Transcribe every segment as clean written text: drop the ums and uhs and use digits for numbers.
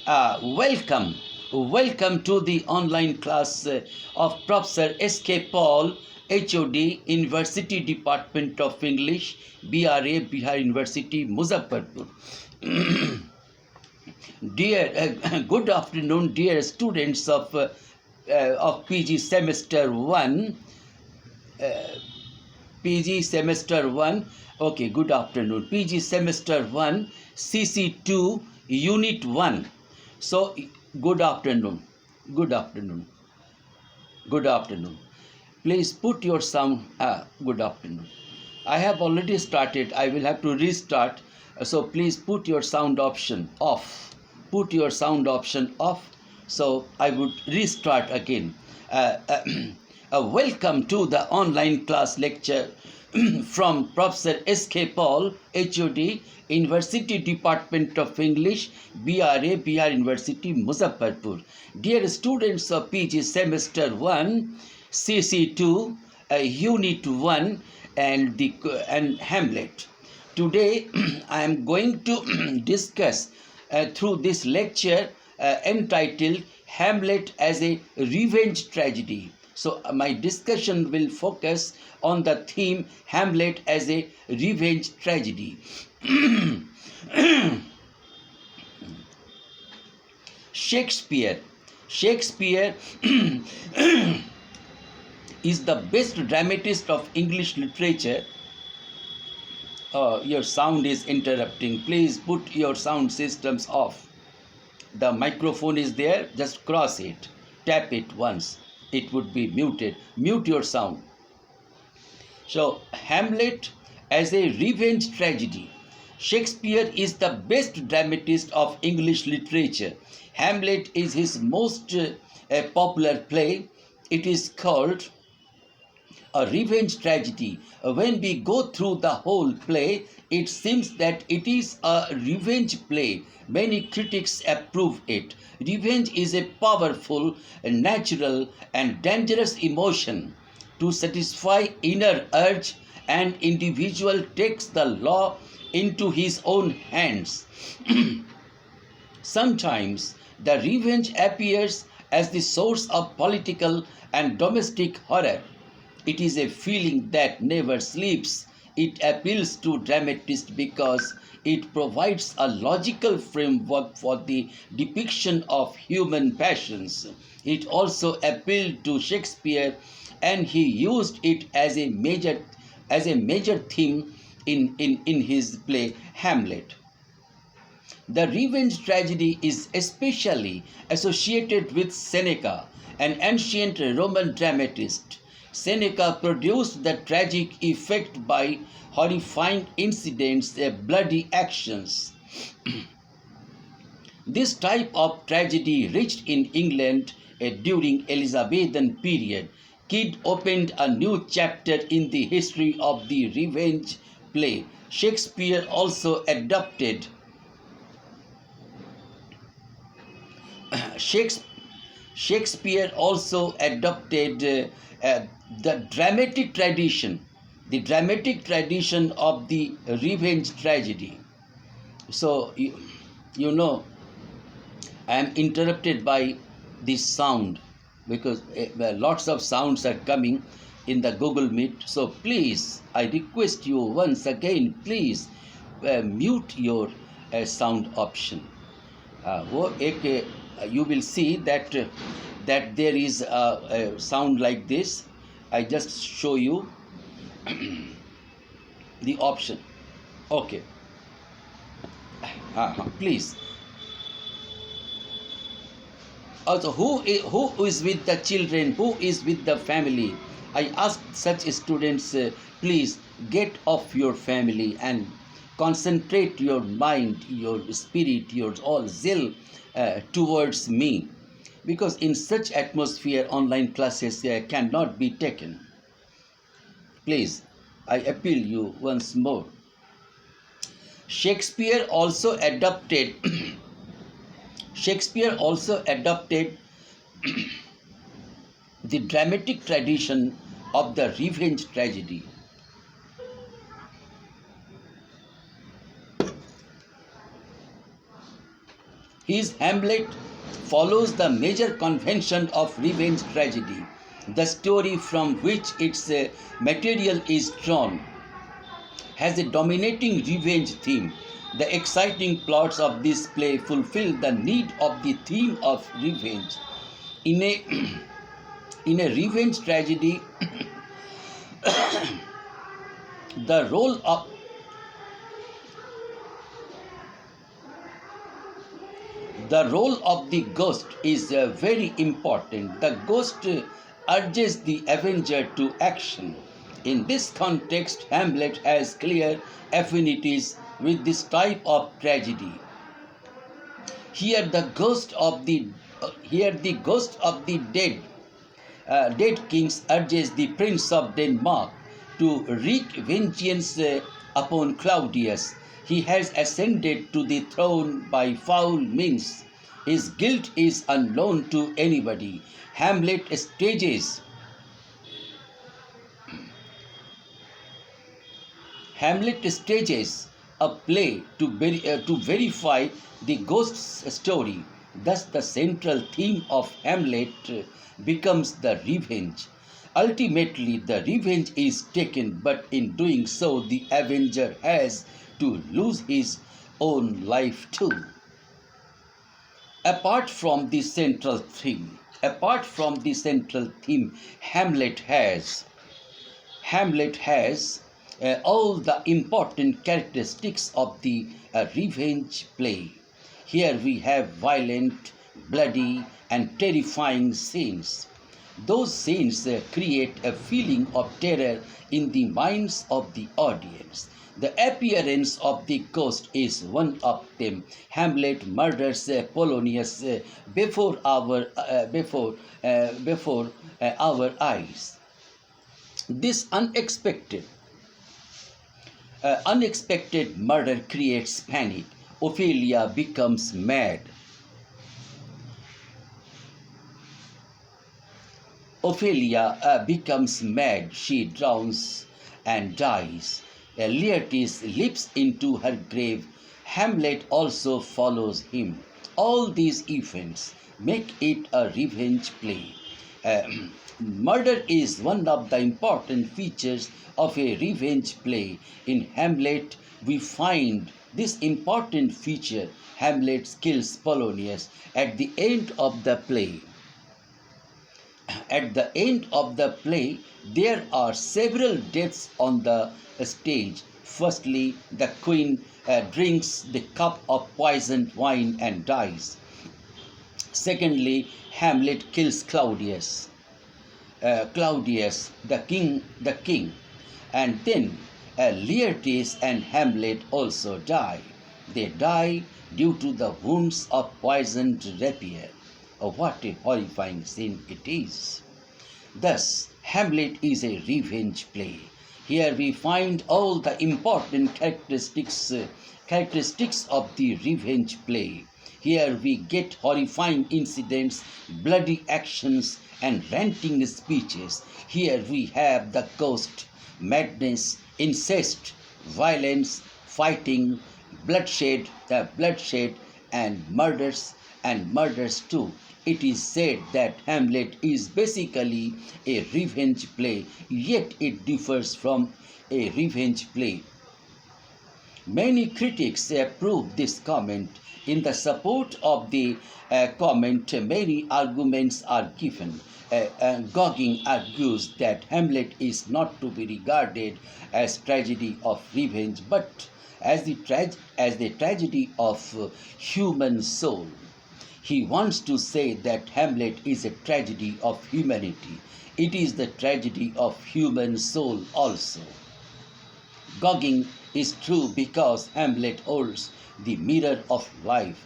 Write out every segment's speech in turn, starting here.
Welcome to the online class of Professor S.K. Paul, HOD, University Department of English, BRA, Bihar University, Muzaffarpur. Good afternoon, dear students of PG Semester 1. PG Semester 1. Okay, good afternoon. PG Semester 1, CC2, Unit 1. So, good afternoon. Good afternoon. Good afternoon. Please put your sound. Good afternoon. I have already started. I will have to restart. So, please put your sound option off. Put your sound option off. So, I would restart again. Welcome to the online class lecture from Professor S.K. Paul, HOD, University Department of English, BRA, Bihar University, Muzaffarpur. Dear students of PG Semester 1, CC2, Unit 1 and Hamlet. Today I am going to discuss through this lecture entitled Hamlet as a Revenge Tragedy. So my discussion will focus on the theme Hamlet as a revenge tragedy. Shakespeare is the best dramatist of English literature. Your sound is interrupting. Please put your sound systems off. The microphone is there. Just cross it. Tap it once. It would be muted. Mute your sound. So, Hamlet as a revenge tragedy. Shakespeare is the best dramatist of English literature. Hamlet is his most popular play. It is called a revenge tragedy. When we go through the whole play, it seems that it is a revenge play. Many critics approve it. Revenge is a powerful, natural, and dangerous emotion. To satisfy inner urge, an individual takes the law into his own hands. Sometimes the revenge appears as the source of political and domestic horror. It is a feeling that never sleeps. It appeals to dramatists because it provides a logical framework for the depiction of human passions. It also appealed to Shakespeare, and he used it as a major theme in his play Hamlet. The revenge tragedy is especially associated with Seneca, an ancient Roman dramatist. Seneca produced the tragic effect by horrifying incidents, bloody actions. This type of tragedy reached in England during Elizabethan period. Kidd opened a new chapter in the history of the revenge play. Shakespeare also adopted the dramatic tradition of the revenge tragedy. So you know, I am interrupted by this sound because lots of sounds are coming in the Google Meet. So please, I request you once again, please mute your sound option. You will see that there is a sound like this. I just show you the option. Okay. Please. Also, who is with the children? Who is with the family? I ask such students, please get off your family and concentrate your mind, your spirit, your all zeal towards me. Because in such atmosphere, online classes cannot be taken. Please, I appeal you once more. Shakespeare also adopted the dramatic tradition of the revenge tragedy. His Hamlet follows the major convention of revenge tragedy, the story from which its material is drawn has a dominating revenge theme. The exciting plots of this play fulfill the need of the theme of revenge. In a in a revenge tragedy, the role of the ghost is very important. The ghost urges the avenger to action. In this context, Hamlet has clear affinities with this type of tragedy. Here, the ghost of the dead kings urges the Prince of Denmark to wreak vengeance upon Claudius. He has ascended to the throne by foul means. His guilt is unknown to anybody. Hamlet stages a play to verify the ghost's story. Thus, the central theme of Hamlet becomes the revenge. Ultimately, the revenge is taken, but in doing so, the avenger has to lose his own life too. Apart from the central theme, Hamlet has all the important characteristics of the revenge play. Here we have violent, bloody, and terrifying scenes. Those scenes create a feeling of terror in the minds of the audience. The appearance of the ghost is one of them. Hamlet murders Polonius before our eyes. This unexpected murder creates panic. Ophelia becomes mad. She drowns and dies. Laertes leaps into her grave. Hamlet also follows him. All these events make it a revenge play. Murder is one of the important features of a revenge play. In Hamlet, we find this important feature. Hamlet kills Polonius at the end of the play. At the end of the play, there are several deaths on the stage. Firstly, the queen drinks the cup of poisoned wine and dies. Secondly, Hamlet kills Claudius, the king, and then Laertes and Hamlet also die. They die due to the wounds of poisoned rapier. Oh, what a horrifying scene it is. Thus, Hamlet is a revenge play. Here we find all the important characteristics of the revenge play. Here we get horrifying incidents, bloody actions, and ranting speeches. Here we have the ghost, madness, incest, violence, fighting, bloodshed, and murders too. It is said that Hamlet is basically a revenge play, yet it differs from a revenge play. Many critics approve this comment. In the support of the comment, many arguments are given. Gogging argues that Hamlet is not to be regarded as tragedy of revenge, but as the tragedy of human soul. He wants to say that Hamlet is a tragedy of humanity. It is the tragedy of human soul also. Gogging is true because Hamlet holds the mirror of life.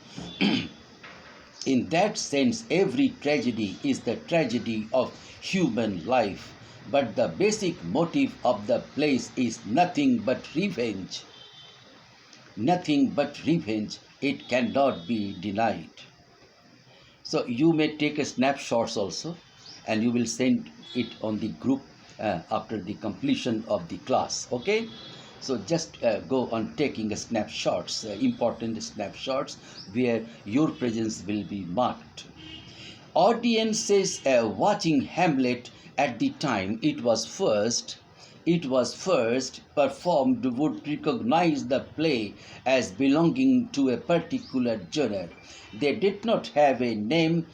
In that sense, every tragedy is the tragedy of human life. But the basic motive of the plays is nothing but revenge. Nothing but revenge. It cannot be denied. So you may take a snapshots also, and you will send it on the group after the completion of the class. Okay. So just go on taking snapshots, important snapshots where your presence will be marked. Audiences watching Hamlet at the time it was first performed would recognize the play as belonging to a particular genre. They did not have a name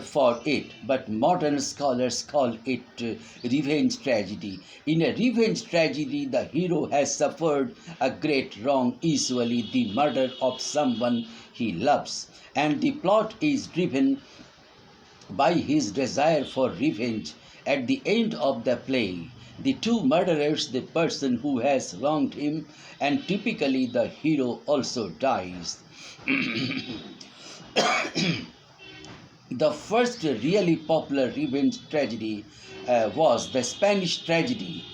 for it, but modern scholars call it revenge tragedy. In a revenge tragedy, the hero has suffered a great wrong, usually the murder of someone he loves, and the plot is driven by his desire for revenge. At the end of the play, the two murderers, the person who has wronged him, and typically the hero also dies. The first really popular revenge tragedy was the Spanish tragedy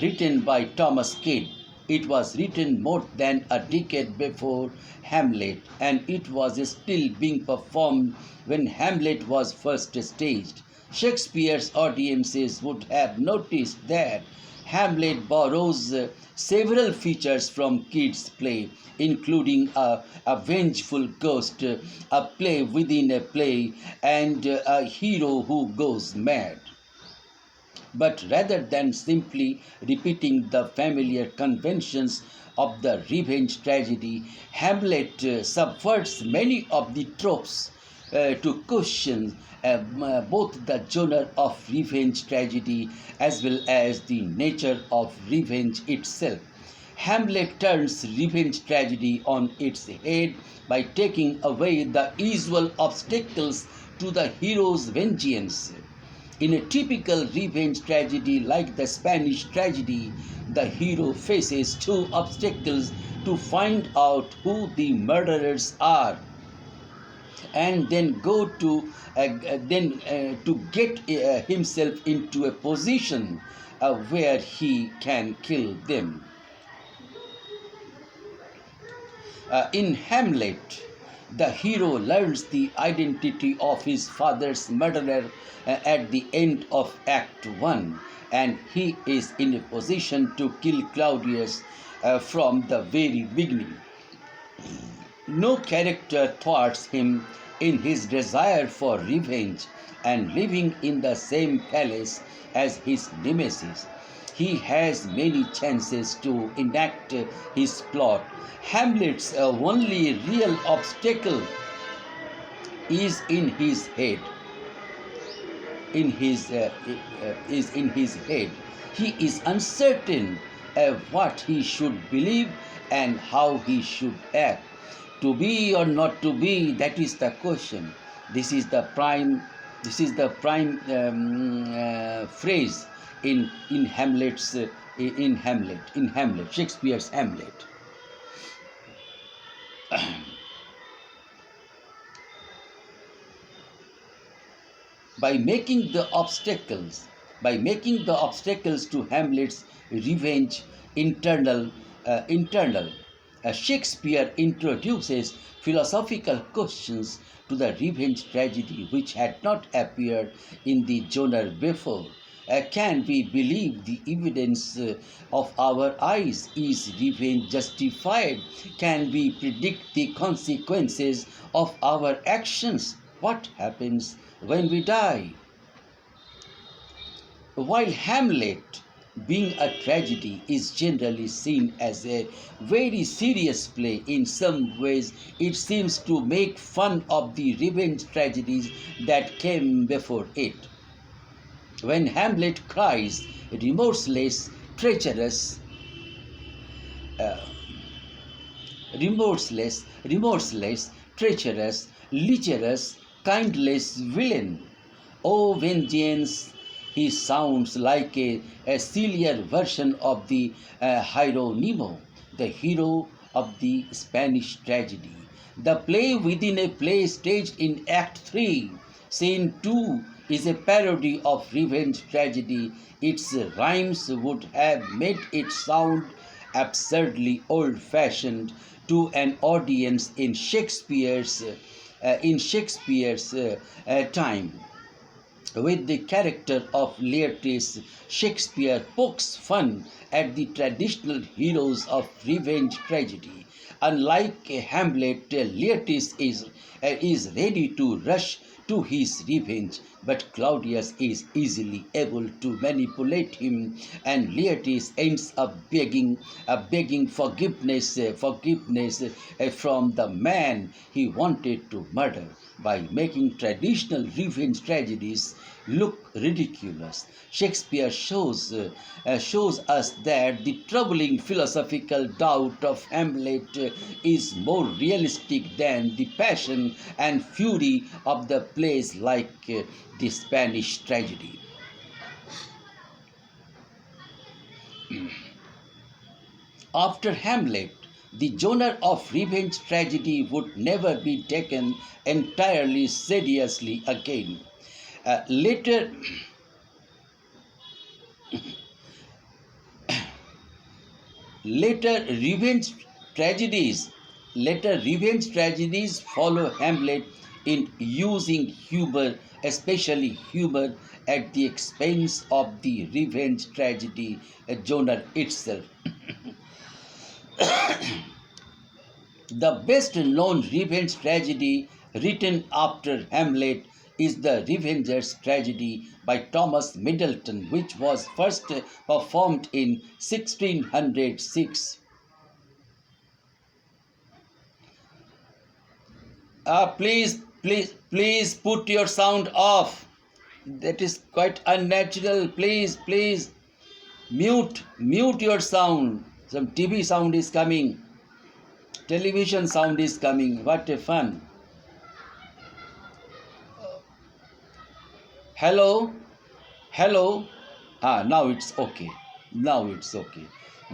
written by Thomas Kidd. It was written more than a decade before Hamlet, and it was still being performed when Hamlet was first staged. Shakespeare's audiences would have noticed that Hamlet borrows several features from Kidd's play, including a vengeful ghost, a play within a play, and a hero who goes mad. But rather than simply repeating the familiar conventions of the revenge tragedy, Hamlet subverts many of the tropes to question both the genre of revenge tragedy as well as the nature of revenge itself. Hamlet turns revenge tragedy on its head by taking away the usual obstacles to the hero's vengeance. In a typical revenge tragedy like the Spanish tragedy, the hero faces two obstacles: to find out who the murderers are, and then to get himself into a position where he can kill them. In Hamlet, the hero learns the identity of his father's murderer at the end of Act 1, and he is in a position to kill Claudius from the very beginning. No character thwarts him in his desire for revenge, and living in the same palace as his nemesis, he has many chances to enact his plot. Hamlet's only real obstacle is in his head. Is in his head. He is uncertain of what he should believe and how he should act. To be or not to be, that is the question. This is the prime. Phrase in Hamlet's in Hamlet, Shakespeare's Hamlet. by making the obstacles to Hamlet's revenge internal, Shakespeare introduces philosophical questions to the revenge tragedy which had not appeared in the genre before. Can we believe the evidence of our eyes? Is revenge justified? Can we predict the consequences of our actions? What happens when we die? While Hamlet, being a tragedy, is generally seen as a very serious play, in some ways it seems to make fun of the revenge tragedies that came before it. When Hamlet cries, remorseless, treacherous, uh, treacherous, lecherous, kindless villain, "O vengeance," he sounds like a sillier version of the Hieronymo, the hero of the Spanish tragedy. The play within a play staged in Act 3, Scene 2, is a parody of revenge tragedy. Its rhymes would have made it sound absurdly old-fashioned to an audience in Shakespeare's time. With the character of Laertes, Shakespeare pokes fun at the traditional heroes of revenge tragedy. Unlike Hamlet, Laertes is ready to rush to his revenge, but Claudius is easily able to manipulate him, and Laertes ends up begging forgiveness from the man he wanted to murder by making traditional revenge tragedies look ridiculous. Shakespeare shows us that the troubling philosophical doubt of Hamlet is more realistic than the passion and fury of the plays like the Spanish tragedy. After Hamlet, the genre of revenge tragedy would never be taken entirely seriously again. Later, later revenge tragedies, later revenge tragedies follow Hamlet in using humor, especially humor at the expense of the revenge tragedy genre itself. The best known revenge tragedy written after Hamlet is the Revenger's Tragedy by Thomas Middleton, which was first performed in 1606. Please put your sound off. That is quite unnatural. Please mute your sound. Some TV sound is coming. Television sound is coming. What a fun. Hello. Now it's okay. Now it's okay.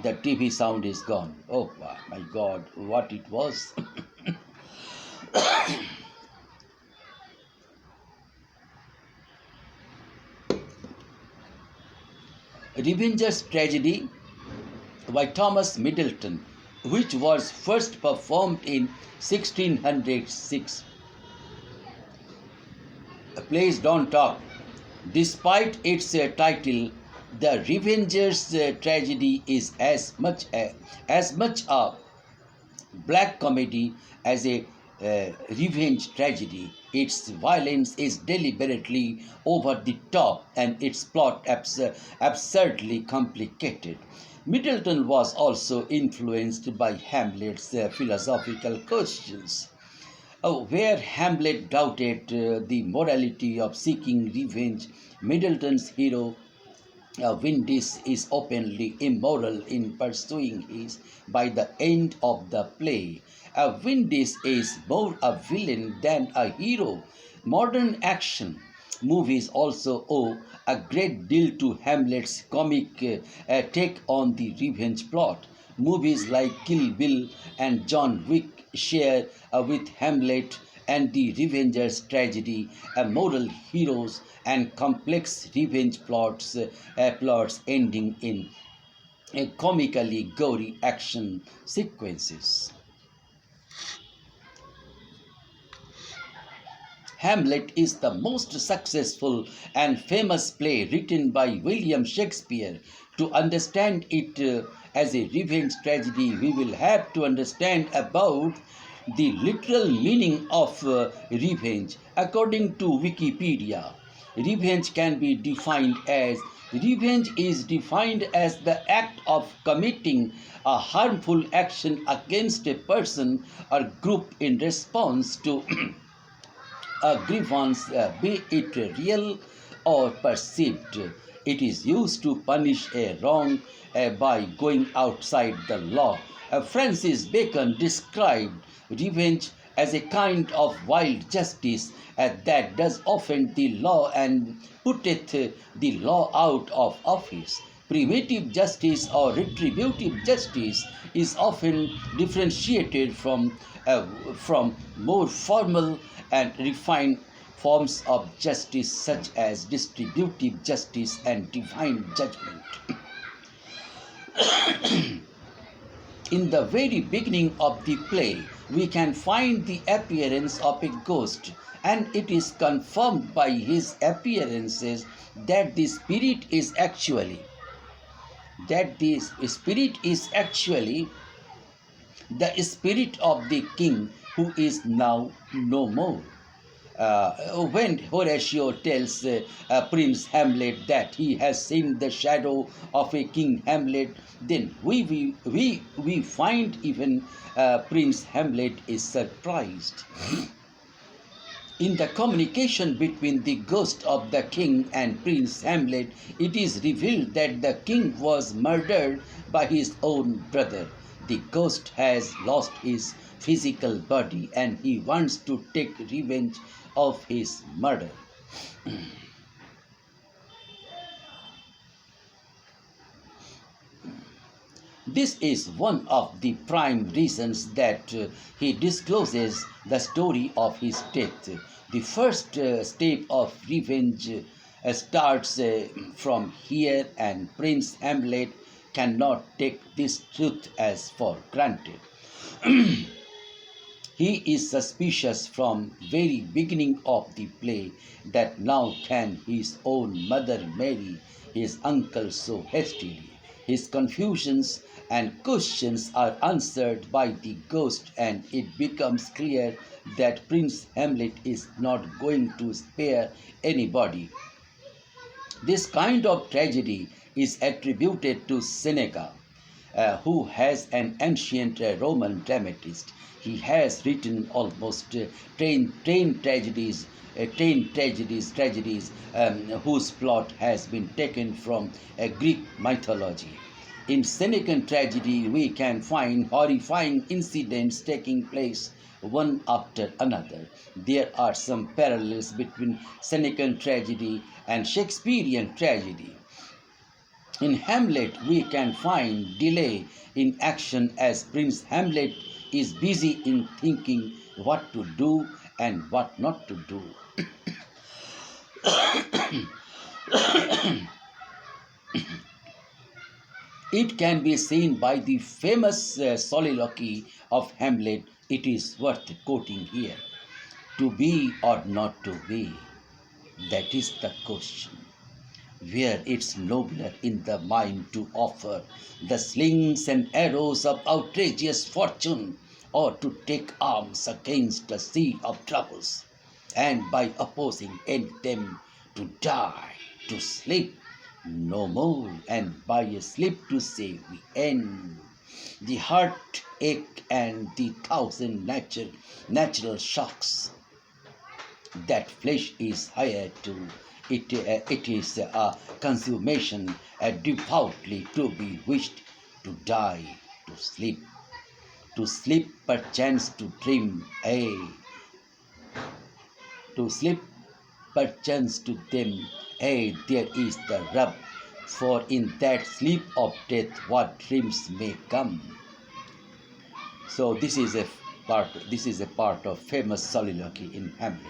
The TV sound is gone. Oh my God, what it was. Revenger's Tragedy by Thomas Middleton, which was first performed in 1606. Please don't talk. Despite its title, The Revenger's Tragedy is as much a black comedy as a revenge tragedy. Its violence is deliberately over the top and its plot absurdly complicated. Middleton was also influenced by Hamlet's philosophical questions. Where Hamlet doubted the morality of seeking revenge, Middleton's hero Windis is openly immoral in pursuing his by the end of the play. Windis is more a villain than a hero. Modern action movies also owe a great deal to Hamlet's comic take on the revenge plot. Movies like Kill Bill and John Wick share with Hamlet and the Revenger's Tragedy, moral heroes and complex revenge plots ending in comically gory action sequences. Hamlet is the most successful and famous play written by William Shakespeare. To understand it as a revenge tragedy, we will have to understand about the literal meaning of revenge. According to Wikipedia, revenge is defined as the act of committing a harmful action against a person or group in response to a grievance, be it real or perceived. It is used to punish a wrong by going outside the law. Francis Bacon described revenge as a kind of wild justice that does offend the law and putteth the law out of office. Primitive justice or retributive justice is often differentiated from more formal and refined forms of justice such as distributive justice and divine judgment. In the very beginning of the play, we can find the appearance of a ghost, and it is confirmed by his appearances that the spirit is actually the spirit of the king who is now no more. When Horatio tells Prince Hamlet that he has seen the shadow of a King Hamlet, then we find even Prince Hamlet is surprised. In the communication between the ghost of the king and Prince Hamlet, it is revealed that the king was murdered by his own brother. The ghost has lost his physical body and he wants to take revenge of his murder. This is one of the prime reasons that he discloses the story of his death. The first step of revenge starts from here, and Prince Hamlet cannot take this truth as for granted. He is suspicious from very beginning of the play that now can his own mother marry his uncle so hastily. His confusions and questions are answered by the ghost, and it becomes clear that Prince Hamlet is not going to spare anybody. This kind of tragedy is attributed to Seneca, who has an ancient Roman dramatist. He has written almost 10 tragedies, whose plot has been taken from Greek mythology. In Senecan tragedy, we can find horrifying incidents taking place one after another. There are some parallels between Senecan tragedy and Shakespearean tragedy. In Hamlet, we can find delay in action as Prince Hamlet is busy in thinking what to do and what not to do. It can be seen by the famous soliloquy of Hamlet. It is worth quoting here. To be or not to be, that is the question. Where it's nobler in the mind to offer the slings and arrows of outrageous fortune, or to take arms against a sea of troubles, and by opposing end them to die, to sleep no more, and by a sleep to say we end the heartache and the thousand natural shocks. That flesh is higher to it is a consummation devoutly to be wished, to die, to sleep perchance to dream, to sleep perchance to them, there is the rub, for in that sleep of death what dreams may come. So this is a part of famous soliloquy in Hamlet.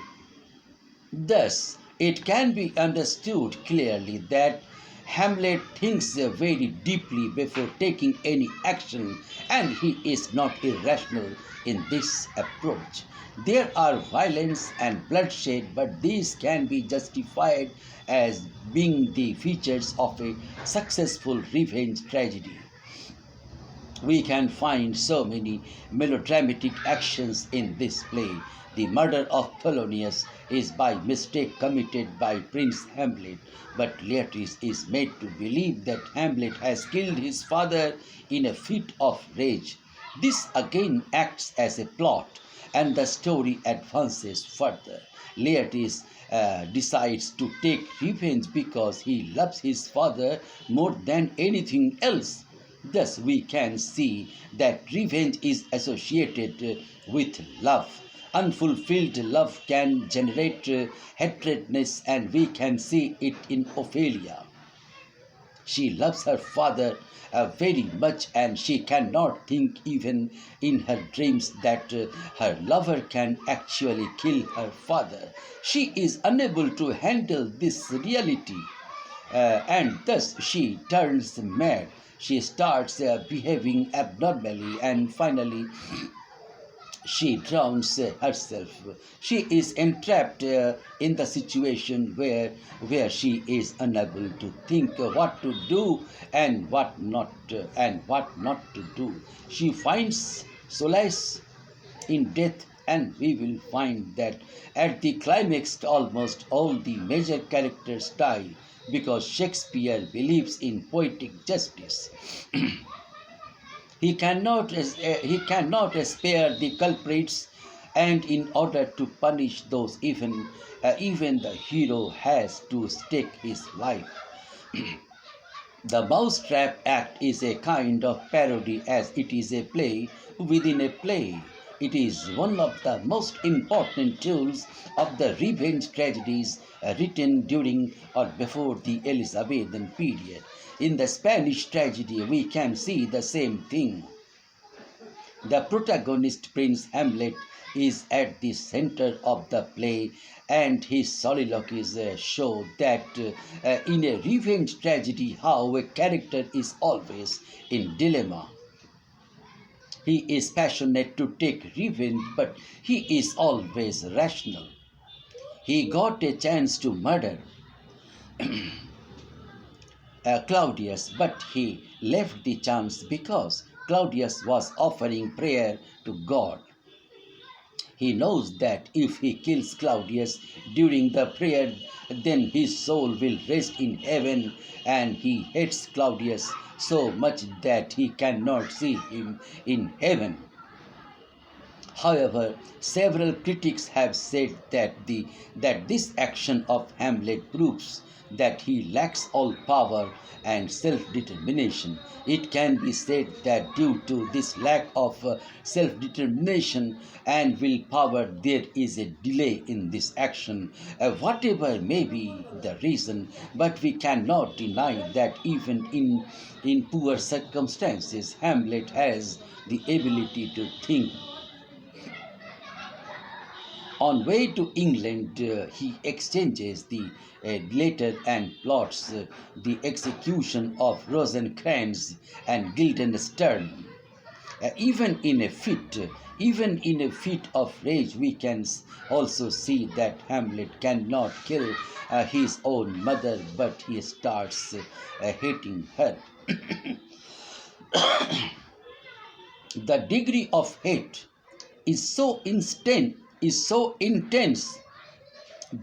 Thus, it can be understood clearly that Hamlet thinks very deeply before taking any action, and he is not irrational in this approach. There are violence and bloodshed, but these can be justified as being the features of a successful revenge tragedy. We can find so many melodramatic actions in this play. The murder of Polonius is by mistake committed by Prince Hamlet, but Leatrice is made to believe that Hamlet has killed his father in a fit of rage. This again acts as a plot, and the story advances further. Leatrice decides to take revenge because he loves his father more than anything else. Thus, we can see that revenge is associated with love. Unfulfilled love can generate hatredness, and we can see it in Ophelia. She loves her father very much, and she cannot think even in her dreams that her lover can actually kill her father. She is unable to handle this reality, and thus she turns mad. She starts behaving abnormally, and finally she drowns herself. She is entrapped in the situation where she is unable to think what to do and what not to do. She finds solace in death, and we will find that at the climax almost all the major characters die because Shakespeare believes in poetic justice. He cannot spare the culprits, and in order to punish those, even the hero has to stake his life. The Mousetrap Act is a kind of parody, as it is a play within a play. It is one of the most important tools of the revenge tragedies written during or before the Elizabethan period. In the Spanish tragedy, we can see the same thing. The protagonist, Prince Hamlet, is at the center of the play, and his soliloquies show that in a revenge tragedy, how a character is always in dilemma. He is passionate to take revenge, but he is always rational. He got a chance to murder Claudius, but he left the chance because Claudius was offering prayer to God. He knows that if he kills Claudius during the prayer, then his soul will rest in heaven, and he hates Claudius so much that he cannot see him in heaven. However, several critics have said that this action of Hamlet proves that he lacks all power and self-determination. It can be said that due to this lack of self-determination and willpower, there is a delay in this action. Whatever may be the reason, but we cannot deny that even in poor circumstances, Hamlet has the ability to think. On way to England, he exchanges the letter and plots the execution of Rosencrantz and Guildenstern. Uh, even in a fit, even in a fit of rage, we can also see that Hamlet cannot kill his own mother, but he starts hating her. The degree of hate is so intense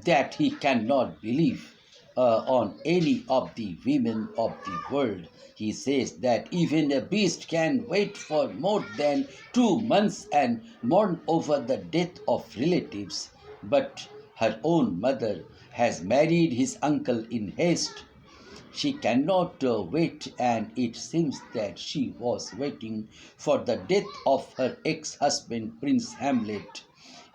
that he cannot believe on any of the women of the world. He says that even a beast can wait for more than 2 months and mourn over the death of relatives, but her own mother has married his uncle in haste. She cannot wait, and it seems that she was waiting for the death of her ex husband, Prince Hamlet,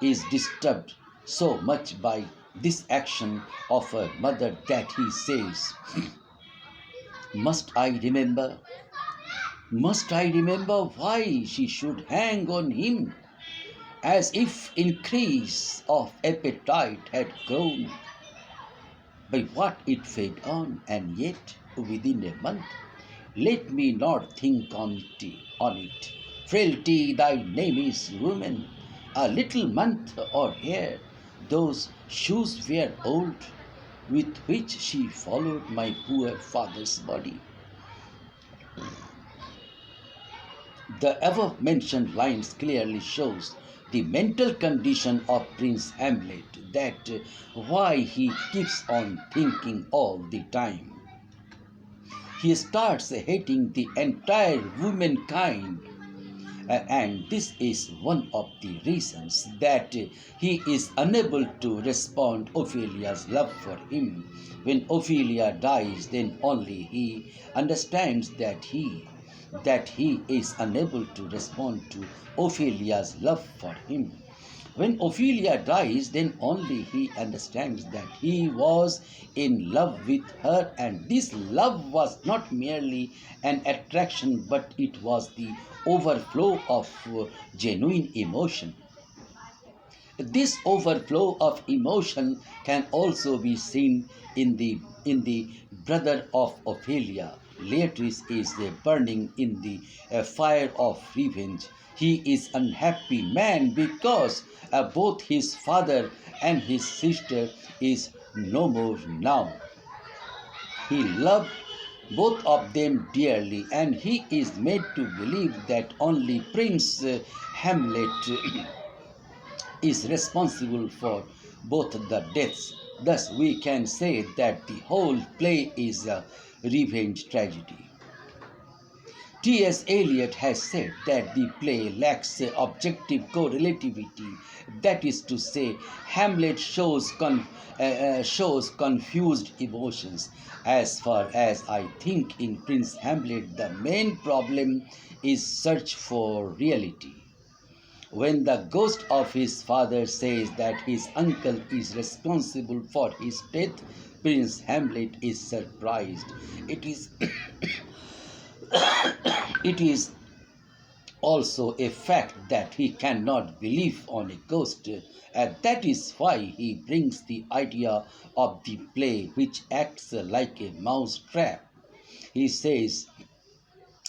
is disturbed so much by this action of her mother that he says, Must I remember? Must I remember why she should hang on him? As if increase of appetite had grown by what it fed on, and yet within a month. Let me not think on it. Frailty, thy name is woman. A little month or hair, those shoes were old, with which she followed my poor father's body. The above mentioned lines clearly shows the mental condition of Prince Hamlet, that why he keeps on thinking all the time. He starts hating the entire womankind, and this is one of the reasons that he is unable to respond Ophelia's love for him. When Ophelia dies, then only he understands that he is unable to respond to Ophelia's love for him. When Ophelia dies, then only he understands that he was in love with her, and this love was not merely an attraction, but it was the overflow of genuine emotion. This overflow of emotion can also be seen in the brother of Ophelia. Leatrice is burning in the fire of revenge. He is unhappy man because both his father and his sister is no more now. He loved both of them dearly, and he is made to believe that only Prince Hamlet is responsible for both the deaths. Thus, we can say that the whole play is a revenge tragedy. T.S. Eliot has said that the play lacks objective correlativity. That is to say, Hamlet shows confused emotions. As far as I think, in Prince Hamlet, the main problem is search for reality. When the ghost of his father says that his uncle is responsible for his death, Prince Hamlet is surprised. It is it is also a fact that he cannot believe on a ghost, and that is why he brings the idea of the play which acts like a mouse trap. He says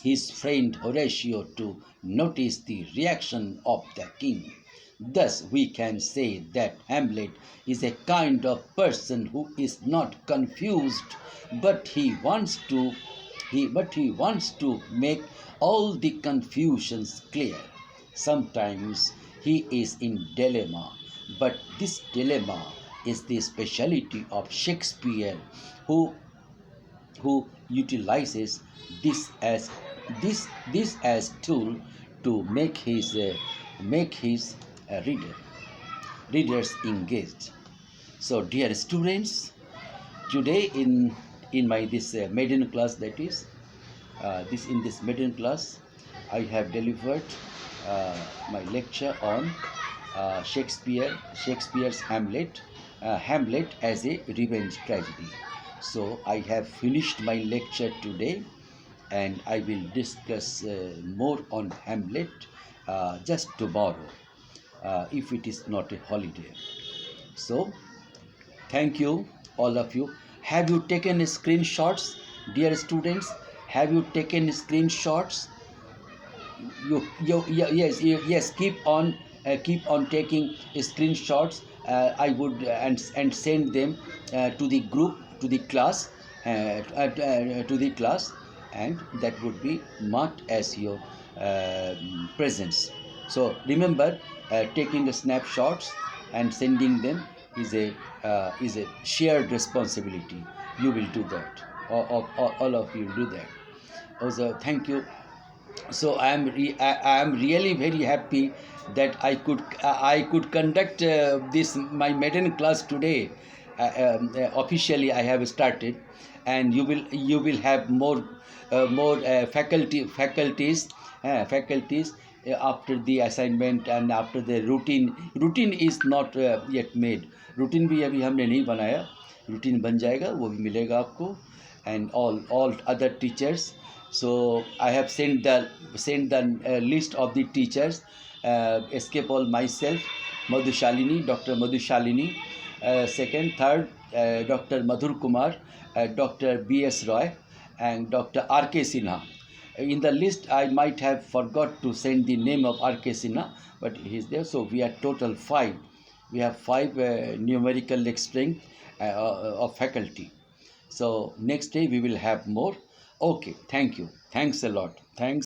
his friend Horatio to notice the reaction of the king. Thus, we can say that Hamlet is a kind of person who is not confused, but he wants to make all the confusions clear. Sometimes he is in dilemma, but this dilemma is the speciality of Shakespeare, who utilizes this as this as tool to make his readers engaged. So, dear students, today in my this maiden class, that is this in this maiden class, I have delivered my lecture on Shakespeare's Hamlet as a revenge tragedy. So I have finished my lecture today, and I will discuss more on Hamlet just tomorrow, if it is not a holiday. So, thank you, all of you. Have you taken screenshots, dear students? Have you taken screenshots? Yes, keep on taking screenshots. I would and send them to the group, to the class, and that would be marked as your presence. So remember, taking the snapshots and sending them is a shared responsibility. You will do that. All of you will do that. Also, thank you. So I am really very happy that I could conduct this my maiden class today. Officially, I have started, and you will have more faculties after the assignment and after the routine is not yet made. Routine भी अभी हमने नहीं बनाया, routine बन जाएगा, वो भी मिलेगा आपको, and all other teachers. So I have sent the list of the teachers. Escape all myself, Dr. Madhushalini, second, third, Dr. Madhur Kumar, Dr. B.S. Roy, and Dr. R.K. Sinha. In the list, I might have forgot to send the name of R.K. Sinha, but he is there. So we are total 5. We have 5 numerical strength of faculty. So next day we will have more. Okay, thank you. Thanks a lot. Thanks.